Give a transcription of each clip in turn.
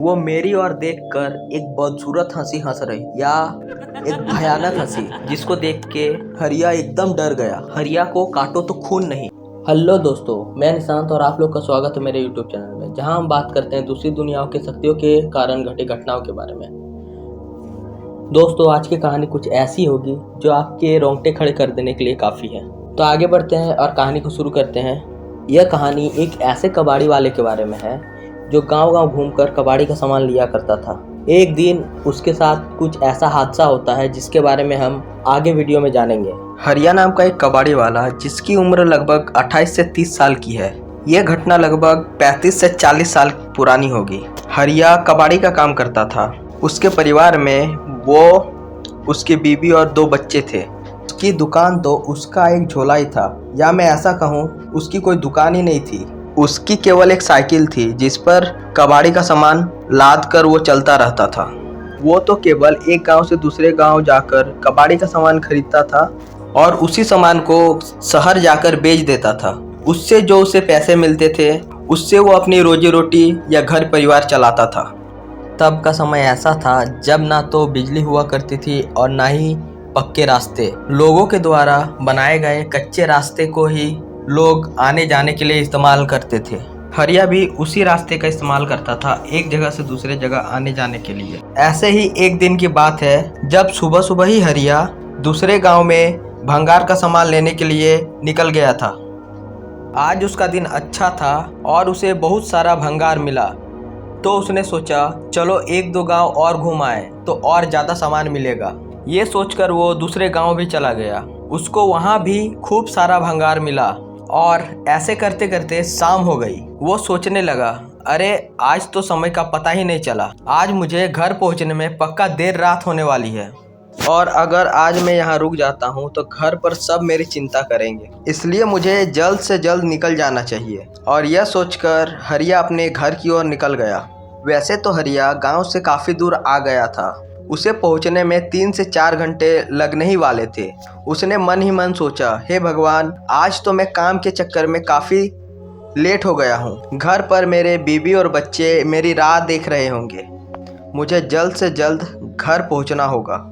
वो मेरी ओर देखकर एक बदसूरत हंसी हंस रही या एक भयानक हंसी जिसको देख के हरिया एकदम डर गया। हरिया को काटो तो खून नहीं। हेलो दोस्तों, मैं निशांत और आप लोग का स्वागत है मेरे यूट्यूब चैनल में, जहां हम बात करते हैं दूसरी दुनियाओं की शक्तियों के कारण घटे घटनाओं के बारे में। दोस्तों, आज की कहानी कुछ ऐसी होगी जो आपके रोंगटे खड़े कर देने के लिए काफ़ी है। तो आगे बढ़ते हैं और कहानी को शुरू करते हैं। यह कहानी एक ऐसे कबाड़ी वाले के बारे में है जो गांव-गांव घूमकर कबाड़ी का सामान लिया करता था। एक दिन उसके साथ कुछ ऐसा हादसा होता है जिसके बारे में हम आगे वीडियो में जानेंगे। हरिया नाम का एक कबाड़ी वाला जिसकी उम्र लगभग 28 से 30 साल की है। यह घटना लगभग 35 से 40 साल पुरानी होगी। हरिया कबाड़ी का काम करता था। उसके परिवार में वो, उसकी बीवी और 2 बच्चे थे। उसकी दुकान तो उसका एक झोला ही था, या मैं ऐसा कहूँ उसकी कोई दुकान ही नहीं थी। उसकी केवल एक साइकिल थी जिस पर कबाड़ी का सामान लाद कर वो चलता रहता था। वो तो केवल एक गांव से दूसरे गांव जाकर कबाड़ी का सामान खरीदता था और उसी सामान को शहर जाकर बेच देता था। उससे जो उसे पैसे मिलते थे उससे वो अपनी रोजी रोटी या घर परिवार चलाता था। तब का समय ऐसा था जब ना तो बिजली हुआ करती थी और ना ही पक्के रास्ते। लोगों के द्वारा बनाए गए कच्चे रास्ते को ही लोग आने जाने के लिए इस्तेमाल करते थे। हरिया भी उसी रास्ते का इस्तेमाल करता था एक जगह से दूसरे जगह आने जाने के लिए। ऐसे ही एक दिन की बात है जब सुबह सुबह ही हरिया दूसरे गांव में भंगार का सामान लेने के लिए निकल गया था। आज उसका दिन अच्छा था और उसे बहुत सारा भंगार मिला, तो उसने सोचा चलो 1-2 गांव और घूम आए तो और ज़्यादा सामान मिलेगा। ये सोचकर वो दूसरे गांव भी चला गया। उसको वहाँ भी खूब सारा भंगार मिला और ऐसे करते करते शाम हो गई। वो सोचने लगा, अरे आज तो समय का पता ही नहीं चला। आज मुझे घर पहुँचने में पक्का देर रात होने वाली है और अगर आज मैं यहाँ रुक जाता हूँ तो घर पर सब मेरी चिंता करेंगे, इसलिए मुझे जल्द से जल्द निकल जाना चाहिए। और यह सोचकर हरिया अपने घर की ओर निकल गया। वैसे तो हरिया गांव से काफ़ी दूर आ गया था। उसे पहुंचने में 3 से 4 घंटे लगने ही वाले थे। उसने मन ही मन सोचा, हे भगवान, आज तो मैं काम के चक्कर में काफ़ी लेट हो गया हूँ। घर पर मेरे बीवी और बच्चे मेरी राह देख रहे होंगे। मुझे जल्द से जल्द घर पहुँचना होगा।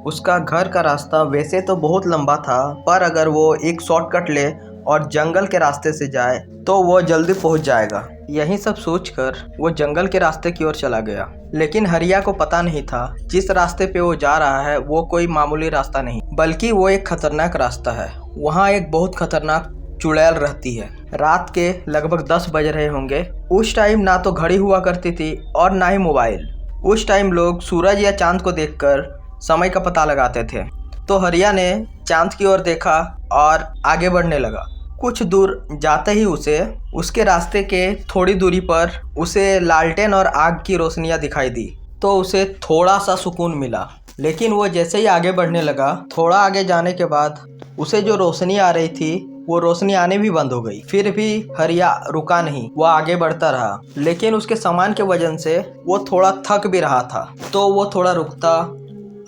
उसका घर का रास्ता वैसे तो बहुत लंबा था, पर अगर वो एक शॉर्टकट ले और जंगल के रास्ते से जाए तो वो जल्दी पहुंच जाएगा। यही सब सोचकर वो जंगल के रास्ते की ओर चला गया। लेकिन हरिया को पता नहीं था जिस रास्ते पे वो जा रहा है वो कोई मामूली रास्ता नहीं, बल्कि वो एक खतरनाक रास्ता है। वहाँ एक बहुत खतरनाक चुड़ैल रहती है। रात के लगभग 10 बज रहे होंगे। उस टाइम ना तो घड़ी हुआ करती थी और ना ही मोबाइल। उस टाइम लोग सूरज या चांद को देखकर समय का पता लगाते थे। तो हरिया ने चांद की ओर देखा और आगे बढ़ने लगा। कुछ दूर जाते ही उसे उसके रास्ते के थोड़ी दूरी पर उसे लालटेन और आग की रोशनियां दिखाई दी, तो उसे थोड़ा सा सुकून मिला। लेकिन वो जैसे ही आगे बढ़ने लगा, थोड़ा आगे जाने के बाद उसे जो रोशनी आ रही थी वो रोशनी आने भी बंद हो गई। फिर भी हरिया रुका नहीं, वो आगे बढ़ता रहा। लेकिन उसके सामान के वजन से वो थोड़ा थक भी रहा था, तो वो थोड़ा रुकता,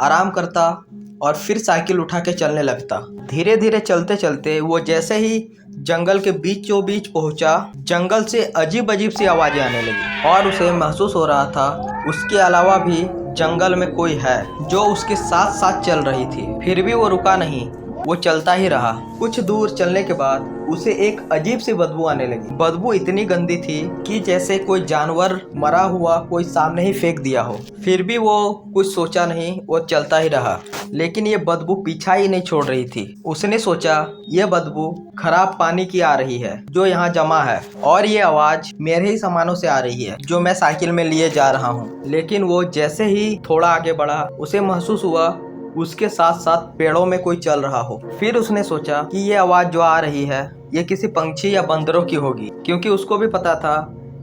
आराम करता और फिर साइकिल उठा के चलने लगता। धीरे धीरे चलते चलते वो जैसे ही जंगल के बीचों बीच पहुंचा, जंगल से अजीब अजीब सी आवाजें आने लगी और उसे महसूस हो रहा था उसके अलावा भी जंगल में कोई है जो उसके साथ साथ चल रही थी। फिर भी वो रुका नहीं, वो चलता ही रहा। कुछ दूर चलने के बाद उसे एक अजीब सी बदबू आने लगी। बदबू इतनी गंदी थी कि जैसे कोई जानवर मरा हुआ कोई सामने ही फेंक दिया हो। फिर भी वो कुछ सोचा नहीं, वो चलता ही रहा। लेकिन ये बदबू पीछा ही नहीं छोड़ रही थी। उसने सोचा ये बदबू खराब पानी की आ रही है जो यहाँ जमा है, और ये आवाज मेरे ही सामानों से आ रही है जो मैं साइकिल में लिए जा रहा हूँ। लेकिन वो जैसे ही थोड़ा आगे बढ़ा, उसे महसूस हुआ उसके साथ साथ पेड़ों में कोई चल रहा हो। फिर उसने सोचा कि ये आवाज जो आ रही है ये किसी पंछी या बंदरों की होगी, क्योंकि उसको भी पता था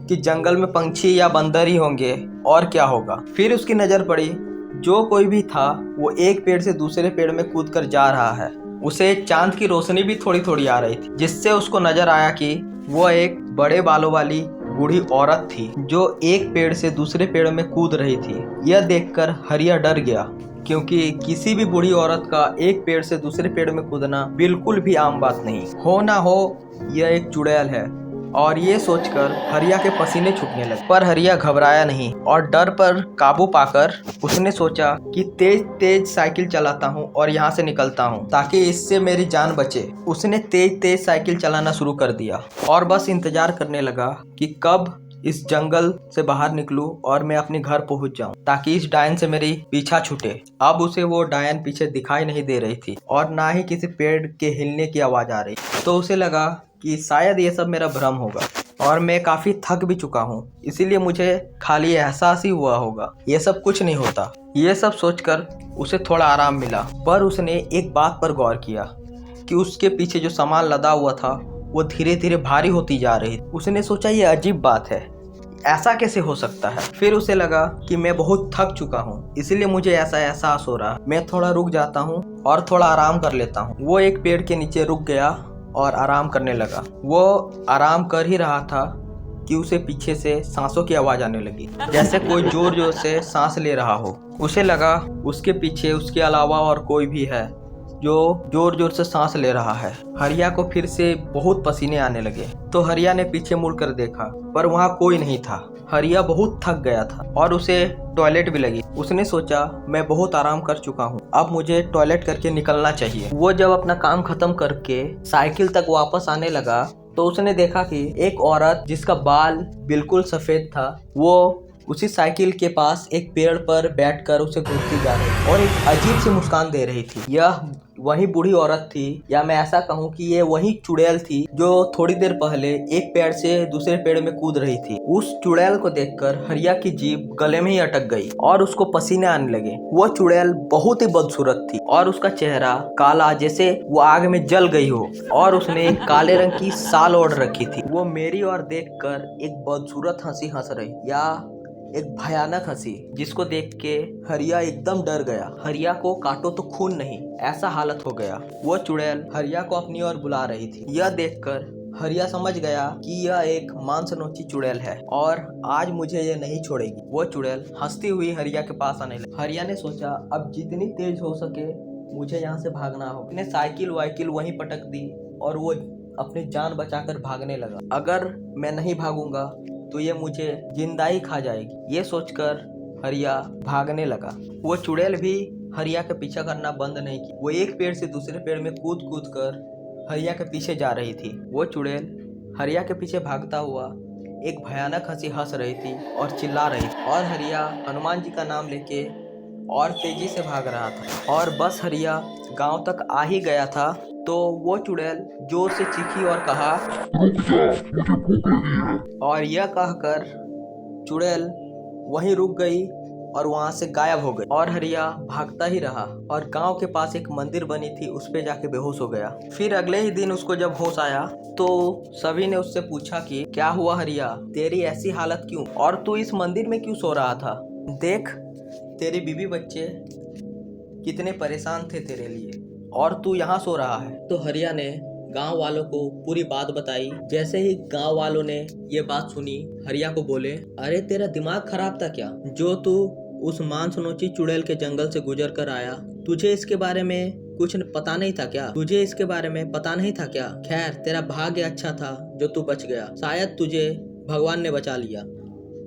कि जंगल में पंछी या बंदर ही होंगे, और क्या होगा। फिर उसकी नज़र पड़ी, जो कोई भी था वो एक पेड़ से दूसरे पेड़ में कूद कर जा रहा है। उसे चांद की रोशनी भी थोड़ी थोड़ी आ रही थी, जिससे उसको नजर आया कि वो एक बड़े बालों वाली बूढ़ी औरत थी जो एक पेड़ से दूसरे पेड़ में कूद रही थी। यह देखकर हरिया डर गया, क्योंकि किसी भी बूढ़ी औरत का एक पेड़ से दूसरे पेड़ में कूदना बिल्कुल भी आम बात नहीं। हो ना हो यह एक चुड़ैल है और ये सोचकर हरिया के पसीने छूटने लगे। पर हरिया घबराया नहीं और डर पर काबू पाकर उसने सोचा कि तेज तेज साइकिल चलाता हूँ और यहाँ से निकलता हूँ ताकि इससे मेरी जान बचे। उसने तेज तेज साइकिल चलाना शुरू कर दिया और बस इंतजार करने लगा कि कब इस जंगल से बाहर निकलूं और मैं अपने घर पहुंच जाऊं ताकि इस डायन से मेरी पीछा छूटे। अब उसे वो डायन पीछे दिखाई नहीं दे रही थी और ना ही किसी पेड़ के हिलने की आवाज आ रही। तो उसे लगा कि शायद ये सब मेरा भ्रम होगा और मैं काफी थक भी चुका हूँ, इसीलिए मुझे खाली एहसास ही हुआ होगा, ये सब कुछ नहीं होता। ये सब सोचकर उसे थोड़ा आराम मिला। पर उसने एक बात पर गौर किया कि उसके पीछे जो सामान लदा हुआ था वो धीरे धीरे भारी होती जा रही। उसने सोचा ये अजीब बात है, ऐसा कैसे हो सकता है। फिर उसे लगा कि मैं बहुत थक चुका हूँ, इसीलिए मुझे ऐसा एहसास हो रहा, मैं थोड़ा रुक जाता हूँ और थोड़ा आराम कर लेता हूँ। वो एक पेड़ के नीचे रुक गया और आराम करने लगा। वो आराम कर ही रहा था कि उसे पीछे से सांसों की आवाज आने लगी, जैसे कोई जोर जोर से सांस ले रहा हो। उसे लगा उसके पीछे उसके अलावा और कोई भी है जो जोर जोर से सांस ले रहा है। हरिया को फिर से बहुत पसीने आने लगे तो हरिया ने पीछे मुड़कर देखा, पर वहाँ कोई नहीं था। हरिया बहुत थक गया था और उसे टॉयलेट भी लगी। उसने सोचा मैं बहुत आराम कर चुका हूँ, अब मुझे टॉयलेट करके निकलना चाहिए। वो जब अपना काम खत्म करके साइकिल तक वापस आने लगा तो उसने देखा कि एक औरत जिसका बाल बिल्कुल सफेद था वो उसी साइकिल के पास एक पेड़ पर बैठकर उसे घूरती जा रही और एक अजीब सी मुस्कान दे रही थी। यह वही बूढ़ी औरत थी, या मैं ऐसा कहूँ कि ये वही चुड़ैल थी जो थोड़ी देर पहले एक पेड़ से दूसरे पेड़ में कूद रही थी। उस चुड़ैल को देखकर हरिया की जीभ गले में ही अटक गई और उसको पसीने आने लगे। वो चुड़ैल बहुत ही बदसूरत थी और उसका चेहरा काला जैसे वो आग में जल गई हो और उसने एक काले रंग की साल ओढ़ रखी थी। वो मेरी ओर देखकर एक बदसूरत हंसी हंस रही, या एक भयानक हंसी, जिसको देख के हरिया एकदम डर गया। हरिया को काटो तो खून नहीं, ऐसा हालत हो गया। वो चुड़ैल हरिया को अपनी ओर बुला रही थी। यह देखकर हरिया समझ गया कि यह एक मांसनोची चुड़ैल है और आज मुझे ये नहीं छोड़ेगी। वो चुड़ैल हंसती हुई हरिया के पास आने लगी। हरिया ने सोचा अब जितनी तेज हो सके मुझे यहाँ से भागना होगा। उसने साइकिल वाइकिल वहीं पटक दी और वो अपनी जान बचाकर भागने लगा। अगर मैं नहीं भागूंगा तो ये मुझे जिंदा ही खा जाएगी। ये सोचकर हरिया भागने लगा। वो चुड़ैल भी हरिया का पीछा करना बंद नहीं की। वो एक पेड़ से दूसरे पेड़ में कूद कूद कर हरिया के पीछे जा रही थी। वो चुड़ैल हरिया के पीछे भागता हुआ एक भयानक हंसी हंस रही थी और चिल्ला रही थी और हरिया हनुमान जी का नाम लेके और तेजी से भाग रहा था। और बस हरिया गांव तक आ ही गया था तो वो चुड़ैल जोर से चीखी और कहा, रुक जा, मुझे भूख लगी है। और यह कहकर चुड़ैल वहीं रुक गई और वहां से गायब हो गई और हरिया भागता ही रहा और गांव के पास एक मंदिर बनी थी, उस पे जाके बेहोश हो गया। फिर अगले ही दिन उसको जब होश आया तो सभी ने उससे पूछा कि क्या हुआ हरिया, तेरी ऐसी हालत क्यों और तू इस मंदिर में क्यों सो रहा था? देख तेरे बीवी बच्चे कितने परेशान थे तेरे लिए और तू यहाँ सो रहा है। तो हरिया ने गांव वालों को पूरी बात बताई। जैसे ही गांव वालों ने ये बात सुनी हरिया को बोले, अरे तेरा दिमाग खराब था क्या, जो तू उस मांसनोची चुड़ैल के जंगल से गुजर कर आया, तुझे इसके बारे में कुछ पता नहीं था क्या? तुझे इसके बारे में पता नहीं था क्या? खैर तेरा भाग्य अच्छा था जो तू बच गया, शायद तुझे भगवान ने बचा लिया।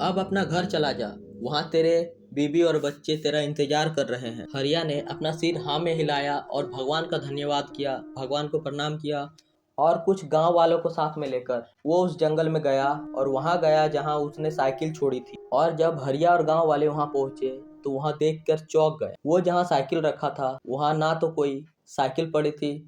अब अपना घर चला जा, वहाँ तेरे बीबी और बच्चे तेरा इंतजार कर रहे हैं। हरिया ने अपना सिर हाँ में हिलाया और भगवान का धन्यवाद किया, भगवान को प्रणाम किया और कुछ गांव वालों को साथ में लेकर वो उस जंगल में गया और वहां गया जहां उसने साइकिल छोड़ी थी। और जब हरिया और गांव वाले वहां पहुंचे तो वहां देखकर चौंक गए। वो जहां साइकिल रखा था वहां ना तो कोई साइकिल पड़ी थी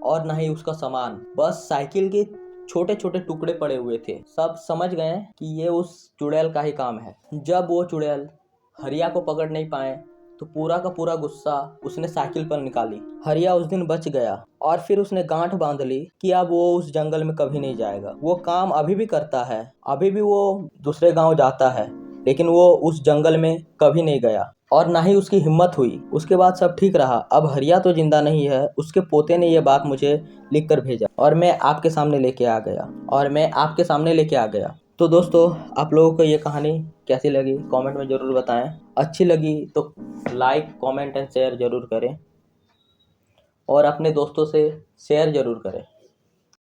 और न ही उसका सामान, बस साइकिल के छोटे छोटे टुकड़े पड़े हुए थे। सब समझ गए कि ये उस चुड़ैल का ही काम है। जब वो चुड़ैल हरिया को पकड़ नहीं पाए तो पूरा का पूरा गुस्सा उसने साइकिल पर निकाली। हरिया उस दिन बच गया और फिर उसने गांठ बांध ली कि अब वो उस जंगल में कभी नहीं जाएगा। वो काम अभी भी करता है, अभी भी वो दूसरे गांव जाता है, लेकिन वो उस जंगल में कभी नहीं गया और ना ही उसकी हिम्मत हुई। उसके बाद सब ठीक रहा। अब हरिया तो जिंदा नहीं है, उसके पोते ने ये बात मुझे लिख कर भेजा और मैं आपके सामने लेके आ गया। तो दोस्तों आप लोगों को ये कहानी कैसी लगी कमेंट में ज़रूर बताएं। अच्छी लगी तो लाइक कमेंट एंड शेयर ज़रूर करें और अपने दोस्तों से शेयर ज़रूर करें।